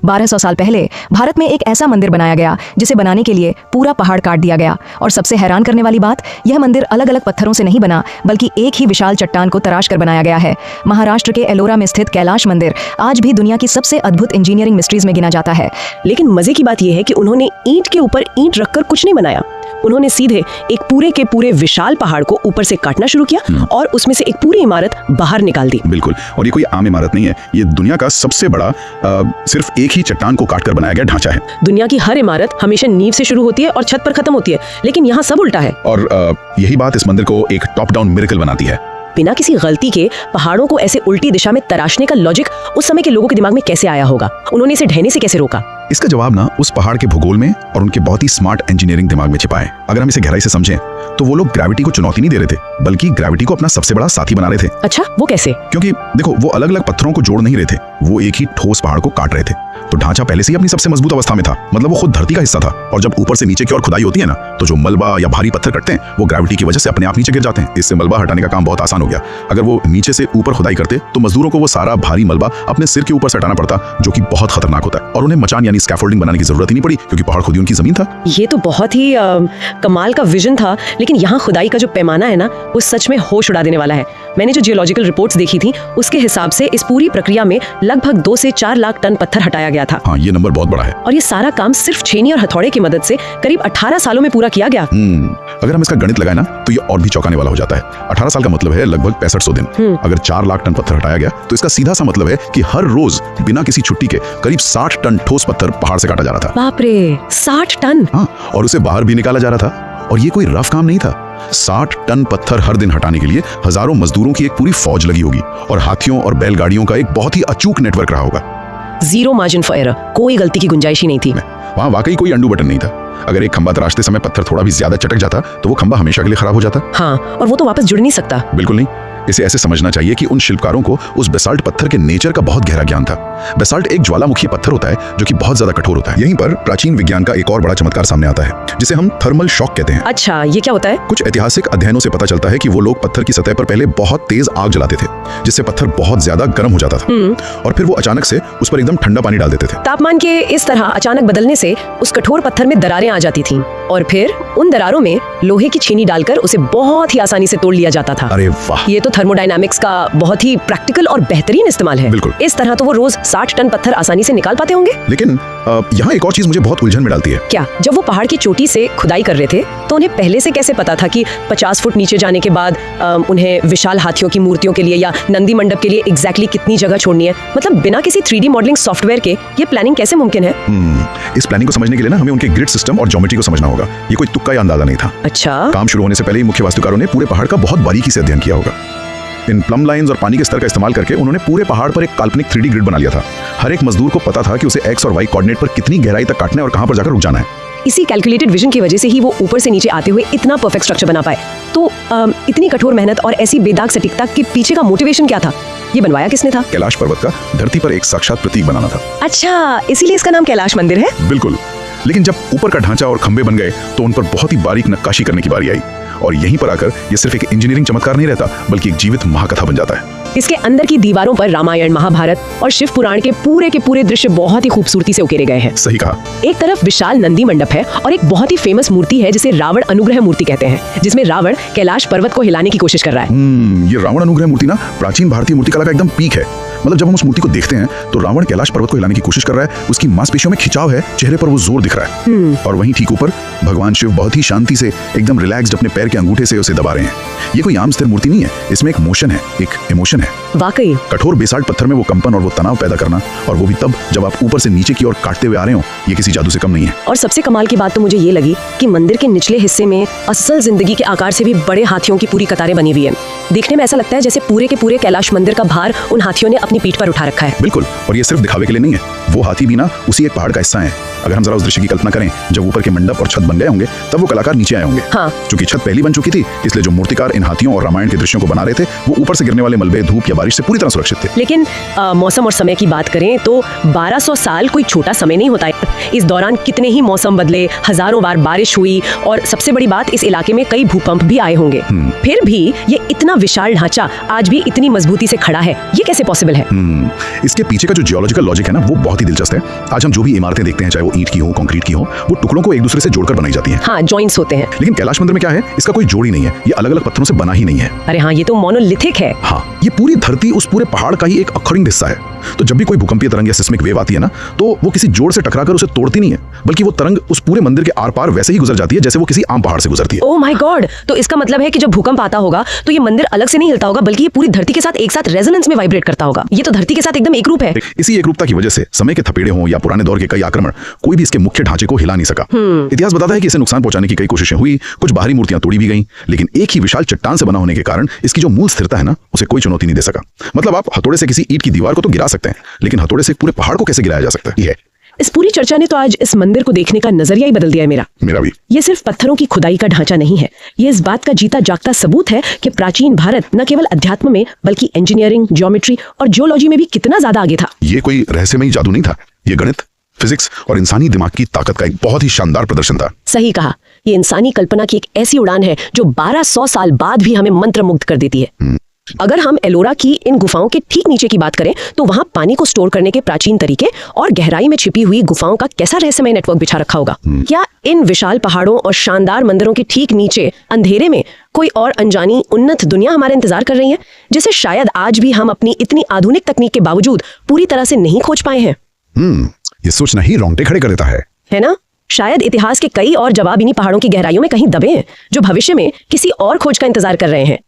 1200 साल पहले भारत में एक ऐसा मंदिर बनाया गया जिसे बनाने के लिए पूरा पहाड़ काट दिया गया। और सबसे हैरान करने वाली बात, यह मंदिर अलग अलग पत्थरों से नहीं बना बल्कि एक ही विशाल चट्टान को तराश कर बनाया गया है। महाराष्ट्र के एलोरा में स्थित कैलाश मंदिर आज भी दुनिया की सबसे अद्भुत इंजीनियरिंग मिस्ट्रीज में गिना जाता है। लेकिन मजे की बात यह है कि उन्होंने ईंट के ऊपर ईंट रखकर कुछ नहीं बनाया। उन्होंने सीधे एक पूरे के पूरे विशाल पहाड़ को ऊपर से काटना शुरू किया और उसमें से एक पूरी इमारत बाहर निकाल दी। बिल्कुल, और ये कोई आम इमारत नहीं है, ये दुनिया का सबसे बड़ा सिर्फ एक ही चट्टान को काटकर बनाया गया ढांचा है। दुनिया की हर इमारत हमेशा नींव से शुरू होती है और छत पर खत्म होती है, लेकिन यहाँ सब उल्टा है। और यही बात इस मंदिर को एक टॉप डाउन मिरेकल बनाती है। बिना किसी गलती के पहाड़ों को ऐसे उल्टी दिशा में तराशने का लॉजिक उस समय के लोगों के दिमाग में कैसे आया होगा? उन्होंने इसे ढहने से कैसे रोका? इसका जवाब ना उस पहाड़ के भूगोल में और उनके बहुत ही स्मार्ट इंजीनियरिंग दिमाग में छिपा है। अगर हम इसे गहराई से समझें तो वो लोग ग्रेविटी को चुनौती नहीं दे रहे थे, बल्कि ग्रेविटी को अपना सबसे बड़ा साथी बना रहे थे। अच्छा, वो कैसे? क्योंकि देखो, वो अलग अलग पत्थरों को जोड़ नहीं रहे थे, वो एक ही ठोस पहाड़ को काट रहे थे। तो ढांचा पहले से ही अपनी सबसे मजबूत अवस्था में था, मतलब वो खुद धरती का हिस्सा था। और जब ऊपर से नीचे की ओर खुदाई होती है ना, तो जो मलबा या भारी पत्थर कटते हैं वो ग्रेविटी की वजह से अपने आप नीचे गिर जाते हैं। इससे मलबा हटाने का काम बहुत आसान हो गया। अगर वो नीचे से ऊपर खुदाई करते तो मजदूरों को वो सारा भारी मलबा अपने सिर के ऊपर से हटाना पड़ता, जो कि बहुत खतरनाक होता है। और उन्हें मचान यानी स्कैफोल्डिंग बनाने की जरूरत ही नहीं पड़ी, क्योंकि पहाड़ खुद ही उनकी जमीन था। ये तो बहुत ही कमाल का विजन था, लेकिन यहाँ खुदाई का जो पैमाना है ना, वो सच में होश उड़ा देने वाला है। मैंने जो जियोलॉजिकल रिपोर्ट्स देखी थी उसके हिसाब से इस पूरी प्रक्रिया में लगभग 2 से 4 लाख टन पत्थर हटाया गया था। हाँ, ये नंबर बहुत बड़ा है। और ये सारा काम सिर्फ छेनी और हथौड़े की मदद से करीब 18 सालों में पूरा किया गया। अगर हम इसका गणित लगाए ना तो ये और भी चौंकाने वाला हो जाता है। 18 साल का मतलब है लगभग 6500 दिन। अगर 4 लाख टन पत्थर हटाया गया तो इसका सीधा सा मतलब है कि हर रोज बिना किसी छुट्टी के करीब 60 टन ठोस पत्थर पहाड़ से काटा जा रहा था। बाप रे, 60 टन! हाँ, और उसे बाहर भी निकाला जा रहा था। और ये कोई रफ काम नहीं था। 60 टन पत्थर हर दिन हटाने के लिए हजारों मजदूरों की एक पूरी फौज लगी होगी, और हाथियों और बैलगाड़ियों का एक बहुत ही अचूक नेटवर्क रहा होगा। जीरो मार्जिन फॉर एरर, कोई गलती की गुंजाइश ही नहीं थी। वहाँ वाकई कोई अंडू बटन नहीं था। अगर एक खंबा तराशते समय पत्थर थोड़ा भी ज्यादा चटक जाता तो वो खंबा हमेशा के लिए खराब हो जाता। हाँ, और वो तो वापस जुड़ नहीं सकता। बिल्कुल नहीं। इसे ऐसे समझना चाहिए कि उन शिल्पकारों को उस बेसाल्ट पत्थर के नेचर का बहुत गहरा ज्ञान था। बेसाल्ट एक ज्वालामुखी पत्थर होता है जो कि बहुत ज्यादा कठोर होता है। यहीं पर प्राचीन विज्ञान का एक और बड़ा चमत्कार सामने आता है, जिसे हम थर्मल शॉक कहते हैं। अच्छा, ये क्या होता है? कुछ ऐतिहासिक अध्ययनों से पता चलता है कि वो लोग पत्थर की सतह पर पहले बहुत तेज आग जलाते थे, जिससे पत्थर बहुत ज्यादा गर्म हो जाता था, और फिर वो अचानक से उस पर एकदम ठंडा पानी डाल देते थे। तापमान के इस तरह अचानक बदलने से उस कठोर पत्थर में दरारें आ जाती थीं, और फिर उन दरारों में लोहे की छेनी डालकर उसे बहुत ही आसानी से तोड़ लिया जाता था। अरे वाह! ये तो थर्मोडायनामिक्स का बहुत ही प्रैक्टिकल और बेहतरीन इस्तेमाल है। बिल्कुल। इस तरह तो वो रोज 60 टन पत्थर आसानी से निकाल पाते होंगे। लेकिन यहाँ एक और चीज मुझे बहुत उलझन में डालती है। क्या? जब वो पहाड़ की चोटी से खुदाई कर रहे थे तो उन्हें पहले से कैसे पता था कि 50 फुट नीचे जाने के बाद उन्हें विशाल हाथियों की मूर्तियों के लिए या नंदी मंडप के लिए एग्जैक्टली कितनी जगह छोड़नी है? मतलब बिना किसी 3D मॉडलिंग सॉफ्टवेयर के ये प्लानिंग कैसे मुमकिन है? इस प्लानिंग को समझने के लिए ना हमें उनके ग्रिड सिस्टम और ज्योमेट्री को समझना होगा। ये कोई तुक्का या अंदाजा नहीं था। अच्छा। काम शुरू होने से पहले ही मुख्य वास्तुकारों ने पूरे पहाड़ का बहुत बारीकी से अध्ययन किया होगा। इन प्लम लाइंस और पानी के स्तर का इस्तेमाल करके उन्होंने पूरे पहाड़ पर एक काल्पनिक 3D ग्रिड बना लिया था। हर एक मजदूर को पता था कि उसे एक्स और वाई कोऑर्डिनेट पर कितनी गहराई तक काटना है और कहां पर जाकर रुक जाना है। इसी कैलकुलेटेड विजन की वजह से ही वो ऊपर से नीचे आते हुए इतना परफेक्ट स्ट्रक्चर बना पाए। तो इतनी कठोर मेहनत और ऐसी बेदाग सटीकता के पीछे का मोटिवेशन क्या था? ये बनवाया किसने था? कैलाश पर्वत का धरती पर एक साक्षात प्रतीक बनाना था। अच्छा, इसीलिए इसका नाम कैलाश मंदिर है? बिल्कुल। लेकिन जब ऊपर का ढांचा और खंबे बन गए तो उन पर बहुत ही बारीक नक्काशी करने की बारी आई, और यहीं पर आकर ये सिर्फ एक इंजीनियरिंग चमत्कार नहीं रहता, बल्कि एक जीवित महाकथा बन जाता है। इसके अंदर की दीवारों पर रामायण, महाभारत और शिव पुराण के पूरे दृश्य बहुत ही खूबसूरती से उकेरे गए हैं। सही कहा। एक तरफ विशाल नंदी मंडप है और एक बहुत ही फेमस मूर्ति है जिसे रावण अनुग्रह मूर्ति कहते हैं, जिसमें रावण कैलाश पर्वत को हिलाने की कोशिश कर रहा है। ये रावण अनुग्रह मूर्ति ना प्राचीन भारतीय मूर्ति कला का एकदम पीक है। मतलब जब हम उस मूर्ति को देखते हैं तो रावण कैलाश पर्वत को हिलाने की कोशिश कर रहा है, उसकी मांसपेशियों में खिंचाव है, चेहरे पर वो जोर दिख रहा है। और वहीं ठीक ऊपर भगवान शिव बहुत ही शांति से एकदम रिलैक्स्ड अपने पैर के अंगूठे से उसे दबा रहे हैं। ये कोई आम स्थिर मूर्ति नहीं है, इसमें एक मोशन है, एक इमोशन है। वाकई कठोर बेसाल्ट पत्थर में वो कंपन और वो तनाव पैदा करना, और वो भी तब जब आप ऊपर से नीचे की ओर काटते हुए आ रहे हो, ये किसी जादू से कम नहीं है। और सबसे कमाल की बात तो मुझे ये लगी कि मंदिर के निचले हिस्से में असल जिंदगी के आकार से भी बड़े हाथियों की पूरी कतारें बनी हुई है। देखने में ऐसा लगता है जैसे पूरे के पूरे कैलाश मंदिर का भार उन हाथियों ने अपनी पीठ पर उठा रखा है। बिल्कुल, और ये सिर्फ दिखावे के लिए नहीं है। वो हाथी भी ना उसी एक पहाड़ का हिस्सा है। अगर हम जरा उस दृश्य की कल्पना करें, जब ऊपर के मंडप और छत बन गए होंगे तब वो कलाकार नीचे आए होंगे। हाँ। चूंकि छत पहली बन चुकी थी, इसलिए जो मूर्तिकार इन हाथियों और रामायण के दृश्यों को बना रहे थे वो ऊपर से गिरने वाले मलबे, धूप या बारिश से पूरी तरह सुरक्षित थे। लेकिन मौसम और समय की बात करें तो 1200 साल कोई छोटा समय नहीं होता है। इस दौरान कितने ही मौसम बदले, हजारों बार बारिश हुई और सबसे बड़ी बात, इस इलाके में कई भूकंप भी आए होंगे। फिर भी ये इतना विशाल ढांचा आज भी इतनी मजबूती से खड़ा है, ये कैसे पॉसिबल है? इसके पीछे का जो जियोलॉजिकल लॉजिक है ना, वो बहुत ही दिलचस्प है। आज हम जो भी इमारतें देखते हैं, चाहे वो ईंट की हो, कंक्रीट की हो, वो टुकड़ों को एक दूसरे से जोड़कर बनाई जाती हैं। हाँ, जॉइंट्स होते हैं। लेकिन कैलाश मंदिर में क्या है, इसका कोई जोड़ ही नहीं है। ये अलग अलग पत्थरों से बना ही नहीं है। अरे हाँ, ये तो मोनोलिथिक है। हाँ, ये पूरी धरती उस पूरे पहाड़ का ही एक अखंड हिस्सा है। तो जब भी कोई भूकंपीय तरंग या सिस्मिक वेव आती है ना, तो वो किसी जोड़ से टकराकर उसे तोड़ती नहीं है, बल्कि वो तरंग उस पूरे मंदिर के आर पार वैसे ही गुजर जाती है जैसे वो किसी आम पहाड़ से गुजरती है। ओह माय गॉड, तो इसका मतलब है कि जब भूकंप आता होगा तो ये मंदिर अलग से नहीं हिलता होगा, बल्कि ये पूरी धरती के साथ एक साथ रेजोनेंस में वाइब्रेट करता होगा। ये तो धरती के साथ एकदम एकरूप है। इसी एकरूपता की वजह से समय के थपेड़े हों या पुराने दौर के कई आक्रमण, कोई भी इसके मुख्य ढांचे को हिला नहीं सका। इतिहास बताता है कि इसे नुकसान पहुंचाने की कई कोशिशें हुई, कुछ बाहरी मूर्तियां तोड़ी भी गईं, लेकिन एक ही विशाल चट्टान से बना होने के कारण इसकी जो मूल स्थिरता है ना, उसे कोई चुनौती नहीं दे सका। मतलब आप हथौड़े से किसी ईंट की दीवार को तो गिरा सकते हैं, लेकिन हथौड़े से पूरे पहाड़ को कैसे गिराया जा सकता है? इस पूरी चर्चा ने तो आज इस मंदिर को देखने का नजरिया ही बदल दिया है मेरा भी। ये सिर्फ पत्थरों की खुदाई का ढांचा नहीं है, ये इस बात का जीता जागता सबूत है कि प्राचीन भारत न केवल अध्यात्म में बल्कि इंजीनियरिंग, ज्योमेट्री और जियोलॉजी में भी कितना ज्यादा आगे था। ये कोई रहस्यमयी जादू नहीं था, ये गणित, फिजिक्स और इंसानी दिमाग की ताकत का एक बहुत ही शानदार प्रदर्शन था। सही कहा, ये इंसानी कल्पना की एक ऐसी उड़ान है जो 1200 साल बाद भी हमें मंत्रमुग्ध कर देती है। अगर हम एलोरा की इन गुफाओं के ठीक नीचे की बात करें तो वहां पानी को स्टोर करने के प्राचीन तरीके और गहराई में छिपी हुई गुफाओं का कैसा रहस्यमय नेटवर्क बिछा रखा होगा। क्या इन विशाल पहाड़ों और शानदार मंदिरों के ठीक नीचे अंधेरे में कोई और अनजानी उन्नत दुनिया हमारा इंतजार कर रही है, जिसे शायद आज भी हम अपनी इतनी आधुनिक तकनीक के बावजूद पूरी तरह से नहीं खोज पाए हैं? ये सोचना ही रोंगटे खड़े कर देता है ना? शायद इतिहास के कई और जवाब इन्हीं पहाड़ों की गहराइयों में कहीं दबे हैं, जो भविष्य में किसी और खोज का इंतजार कर रहे हैं।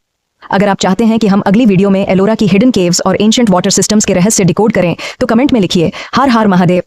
अगर आप चाहते हैं कि हम अगली वीडियो में एलोरा की हिडन केव्स और एंशिएंट वाटर सिस्टम्स के रहस्य डिकोड करें तो कमेंट में लिखिए हर हर महादेव।